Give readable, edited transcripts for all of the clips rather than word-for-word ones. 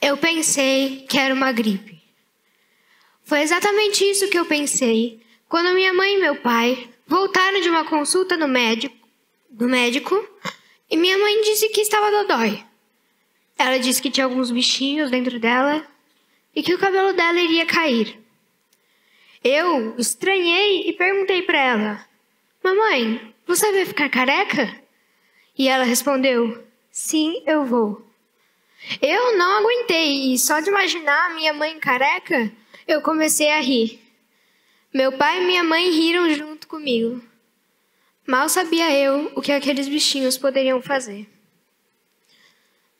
Eu pensei que era uma gripe. Foi exatamente isso que eu pensei quando minha mãe e meu pai voltaram de uma consulta no médico e minha mãe disse que estava dodói. Ela disse que tinha alguns bichinhos dentro dela e que o cabelo dela iria cair. Eu estranhei e perguntei para ela: "Mamãe, você vai ficar careca?" E ela respondeu: "Sim, eu vou." Eu não aguentei e só de imaginar a minha mãe careca, eu comecei a rir. Meu pai e minha mãe riram junto comigo. Mal sabia eu o que aqueles bichinhos poderiam fazer.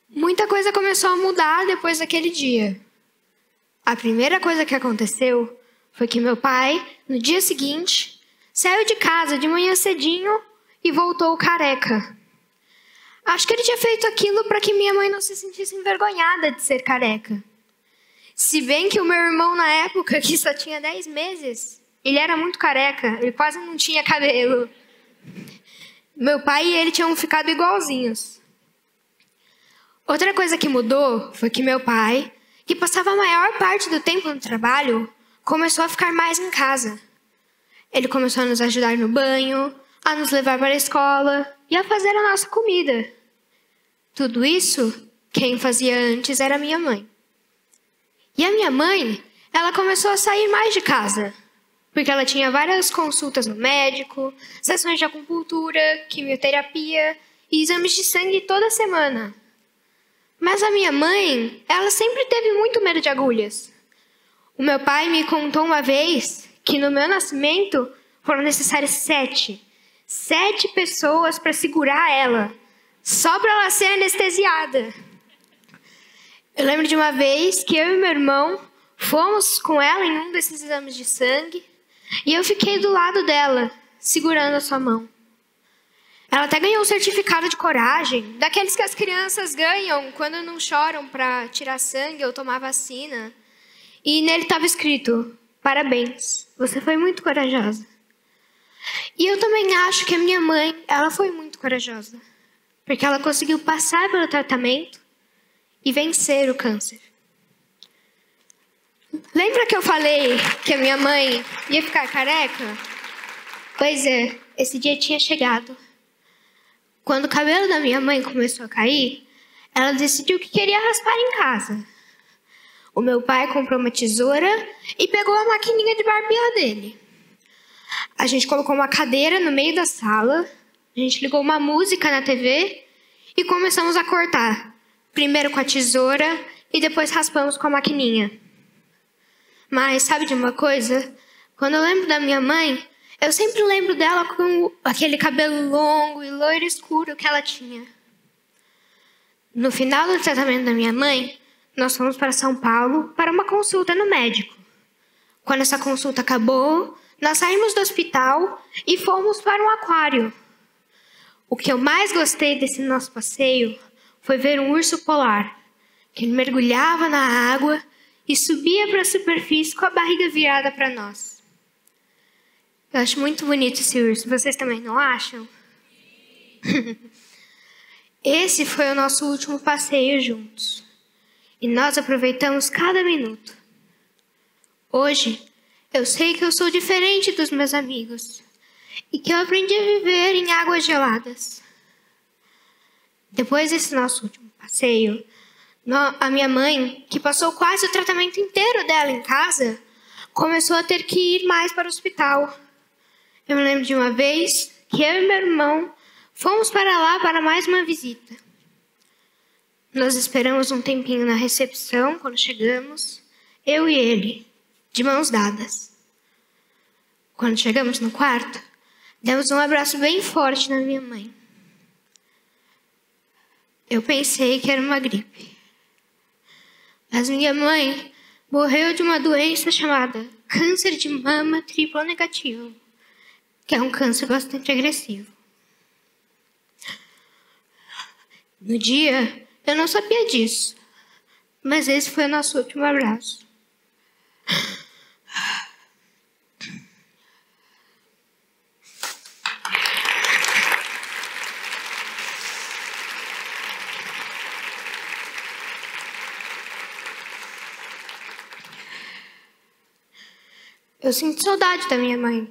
Muita coisa começou a mudar depois daquele dia. A primeira coisa que aconteceu foi que meu pai, no dia seguinte, saiu de casa de manhã cedinho e voltou careca. Acho que ele tinha feito aquilo para que minha mãe não se sentisse envergonhada de ser careca. Se bem que o meu irmão, na época, que só tinha 10 meses, ele era muito careca, ele quase não tinha cabelo. Meu pai e ele tinham ficado igualzinhos. Outra coisa que mudou foi que meu pai, que passava a maior parte do tempo no trabalho, começou a ficar mais em casa. Ele começou a nos ajudar no banho, a nos levar para a escola e a fazer a nossa comida. Tudo isso, quem fazia antes era minha mãe. E a minha mãe, ela começou a sair mais de casa, porque ela tinha várias consultas no médico, sessões de acupuntura, quimioterapia e exames de sangue toda semana. Mas a minha mãe, ela sempre teve muito medo de agulhas. O meu pai me contou uma vez que no meu nascimento foram necessárias 7 pessoas para segurar ela, só para ela ser anestesiada. Eu lembro de uma vez que eu e meu irmão fomos com ela em um desses exames de sangue e eu fiquei do lado dela, segurando a sua mão. Ela até ganhou um certificado de coragem, daqueles que as crianças ganham quando não choram para tirar sangue ou tomar vacina. E nele estava escrito: "Parabéns, você foi muito corajosa." E eu também acho que a minha mãe, ela foi muito corajosa, porque ela conseguiu passar pelo tratamento e vencer o câncer. Lembra que eu falei que a minha mãe ia ficar careca? Pois é, esse dia tinha chegado. Quando o cabelo da minha mãe começou a cair, ela decidiu que queria raspar em casa. O meu pai comprou uma tesoura e pegou a maquininha de barbear dele. A gente colocou uma cadeira no meio da sala, a gente ligou uma música na TV e começamos a cortar. Primeiro com a tesoura e depois raspamos com a maquininha. Mas sabe de uma coisa? Quando eu lembro da minha mãe, eu sempre lembro dela com aquele cabelo longo e loiro escuro que ela tinha. No final do tratamento da minha mãe, nós fomos para São Paulo para uma consulta no médico. Quando essa consulta acabou, nós saímos do hospital e fomos para um aquário. O que eu mais gostei desse nosso passeio foi ver um urso polar, que mergulhava na água e subia para a superfície com a barriga virada para nós. Eu acho muito bonito esse urso. Vocês também não acham? Esse foi o nosso último passeio juntos. E nós aproveitamos cada minuto. Hoje, eu sei que eu sou diferente dos meus amigos. E que eu aprendi a viver em águas geladas. Depois desse nosso último passeio, a minha mãe, que passou quase o tratamento inteiro dela em casa, começou a ter que ir mais para o hospital. Eu me lembro de uma vez que eu e meu irmão fomos para lá para mais uma visita. Nós esperamos um tempinho na recepção quando chegamos, eu e ele, de mãos dadas. Quando chegamos no quarto, demos um abraço bem forte na minha mãe. Eu pensei que era uma gripe. Mas minha mãe morreu de uma doença chamada câncer de mama triplo negativo, que é um câncer bastante agressivo. No dia, eu não sabia disso, mas esse foi o nosso último abraço. Eu sinto saudade da minha mãe.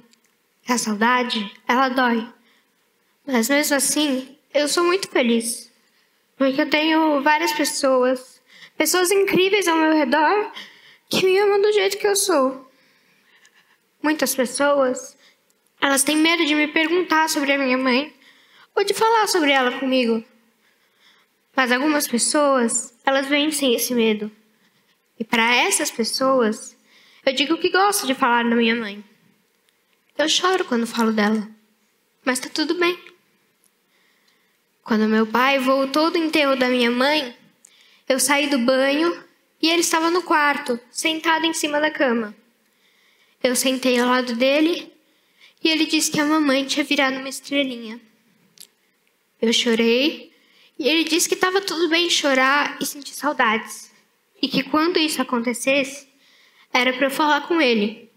A saudade, ela dói. Mas mesmo assim, eu sou muito feliz. Porque eu tenho várias pessoas incríveis ao meu redor, que me amam do jeito que eu sou. Muitas pessoas, elas têm medo de me perguntar sobre a minha mãe, ou de falar sobre ela comigo. Mas algumas pessoas, elas vencem esse medo. E para essas pessoas, eu digo que gosto de falar da minha mãe. Eu choro quando falo dela, mas tá tudo bem. Quando meu pai voltou do enterro da minha mãe, eu saí do banho e ele estava no quarto, sentado em cima da cama. Eu sentei ao lado dele e ele disse que a mamãe tinha virado uma estrelinha. Eu chorei e ele disse que estava tudo bem chorar e sentir saudades. E que quando isso acontecesse, era para eu falar com ele.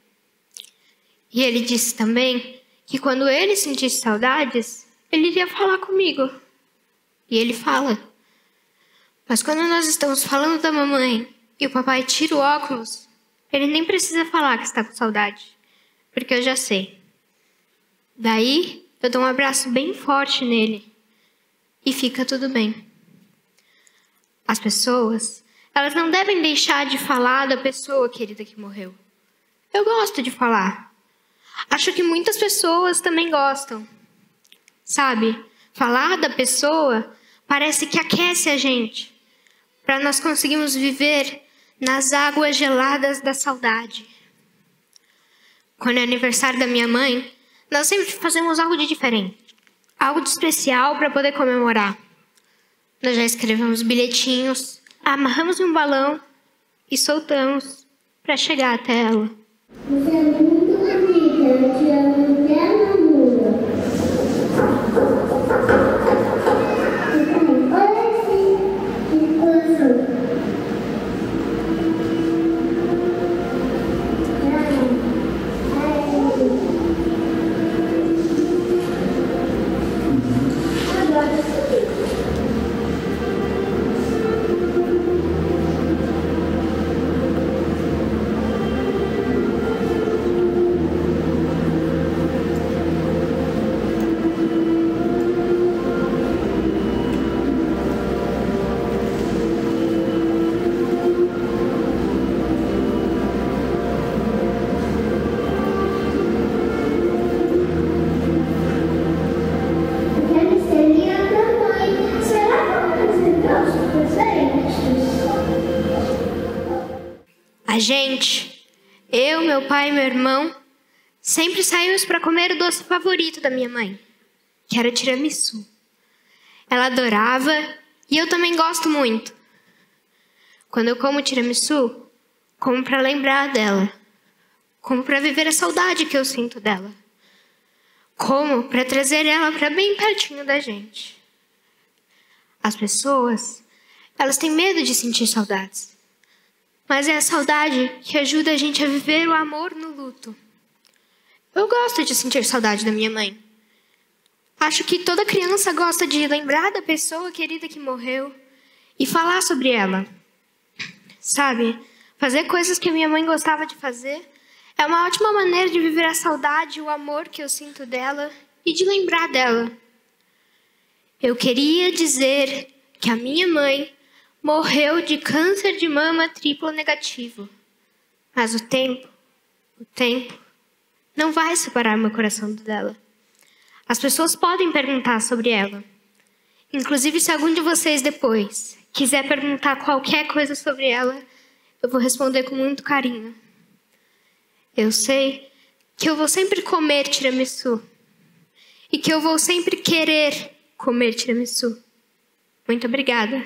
E ele disse também que quando ele sentisse saudades, ele iria falar comigo. E ele fala. Mas quando nós estamos falando da mamãe e o papai tira o óculos, ele nem precisa falar que está com saudade, porque eu já sei. Daí, eu dou um abraço bem forte nele e fica tudo bem. As pessoas, elas não devem deixar de falar da pessoa querida que morreu. Eu gosto de falar. Acho que muitas pessoas também gostam. Sabe, falar da pessoa parece que aquece a gente, para nós conseguirmos viver nas águas geladas da saudade. Quando é aniversário da minha mãe, nós sempre fazemos algo de diferente, algo de especial para poder comemorar. Nós já escrevemos bilhetinhos, amarramos em um balão e soltamos para chegar até ela. Você é muito bonita, eu te amo até na rua. A gente, eu, meu pai e meu irmão, sempre saímos para comer o doce favorito da minha mãe, que era tiramisu. Ela adorava e eu também gosto muito. Quando eu como tiramisu, como para lembrar dela, como para viver a saudade que eu sinto dela, como para trazer ela para bem pertinho da gente. As pessoas, elas têm medo de sentir saudades. Mas é a saudade que ajuda a gente a viver o amor no luto. Eu gosto de sentir saudade da minha mãe. Acho que toda criança gosta de lembrar da pessoa querida que morreu e falar sobre ela. Sabe, fazer coisas que a minha mãe gostava de fazer é uma ótima maneira de viver a saudade e o amor que eu sinto dela e de lembrar dela. Eu queria dizer que a minha mãe morreu de câncer de mama triplo negativo. Mas o tempo não vai separar meu coração dela. As pessoas podem perguntar sobre ela. Inclusive, se algum de vocês depois quiser perguntar qualquer coisa sobre ela, eu vou responder com muito carinho. Eu sei que eu vou sempre comer tiramisu. E que eu vou sempre querer comer tiramisu. Muito obrigada.